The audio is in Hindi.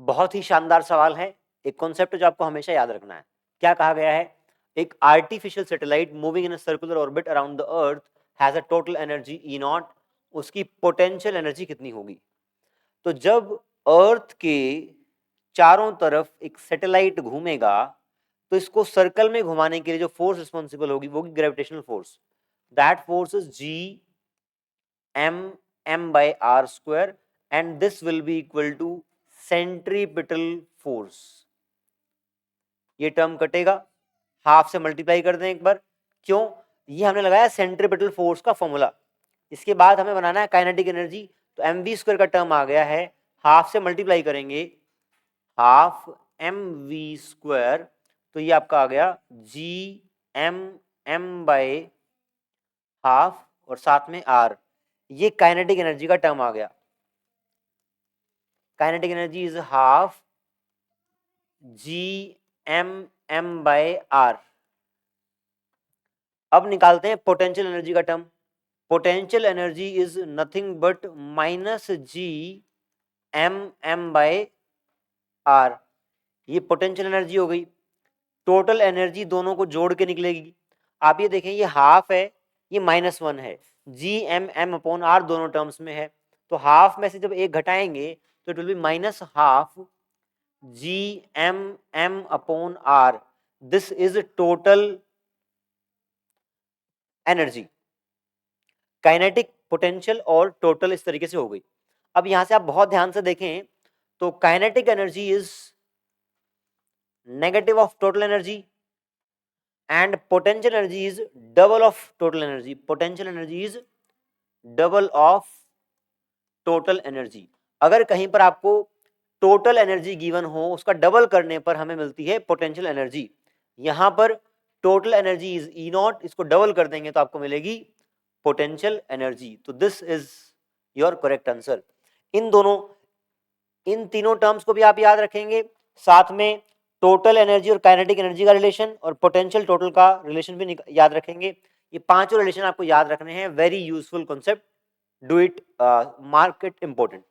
बहुत ही शानदार सवाल है, एक कॉन्सेप्ट जो आपको हमेशा याद रखना है। क्या कहा गया है? एक artificial satellite moving in a circular orbit around the earth has a total energy E not, उसकी पोटेंशियल एनर्जी कितनी होगी? तो जब अर्थ के चारों तरफ एक सैटेलाइट घूमेगा तो इसको सर्कल में घुमाने के लिए जो फोर्स रिस्पॉन्सिबल होगी वो gravitational force, that force is G M M by R square and this will be equal to centripetal force. ये टर्म कटेगा, हाफ से मल्टीप्लाई कर दें एक बार। क्यों? ये हमने लगाया सेंट्रीपिटल फोर्स का फॉर्मूला। इसके बाद हमें बनाना है काइनेटिक एनर्जी, तो एम वी स्क्वायर का टर्म आ गया है, हाफ से मल्टीप्लाई करेंगे, हाफ एम वी स्क्वायर, तो ये आपका आ गया G M M by half और साथ में आर। ये काइनेटिक एनर्जी का टर्म आ गया। Kinetic energy is half G M M by R. अब निकालते हैं पोटेंशियल एनर्जी का term. Potential energy is nothing but minus G M M by R. ये पोटेंशियल एनर्जी हो गई। टोटल एनर्जी दोनों को जोड़ के निकलेगी। आप ये देखें, ये हाफ है, ये -1 है, G M M upon R दोनों टर्म्स में है, तो हाफ में से जब एक घटाएंगे तो it will be minus half G M M upon R. This is total energy. Kinetic, potential और टोटल इस तरीके से हो गई। अब यहां से आप बहुत ध्यान से देखें तो kinetic energy is negative of total energy and potential energy is double of total energy. Potential energy is double of total energy. अगर कहीं पर आपको टोटल एनर्जी गिवन हो, उसका डबल करने पर हमें मिलती है पोटेंशियल एनर्जी। यहां पर total energy is E naught, इसको डबल कर देंगे तो आपको मिलेगी पोटेंशियल एनर्जी। तो this is your correct answer. इन तीनों टर्म्स को भी आप याद रखेंगे, साथ में टोटल एनर्जी और काइनेटिक एनर्जी का रिलेशन और पोटेंशियल टोटल का रिलेशन भी याद रखेंगे। ये पांचों रिलेशन आपको याद रखने हैं। Very useful concept, do it, mark it important.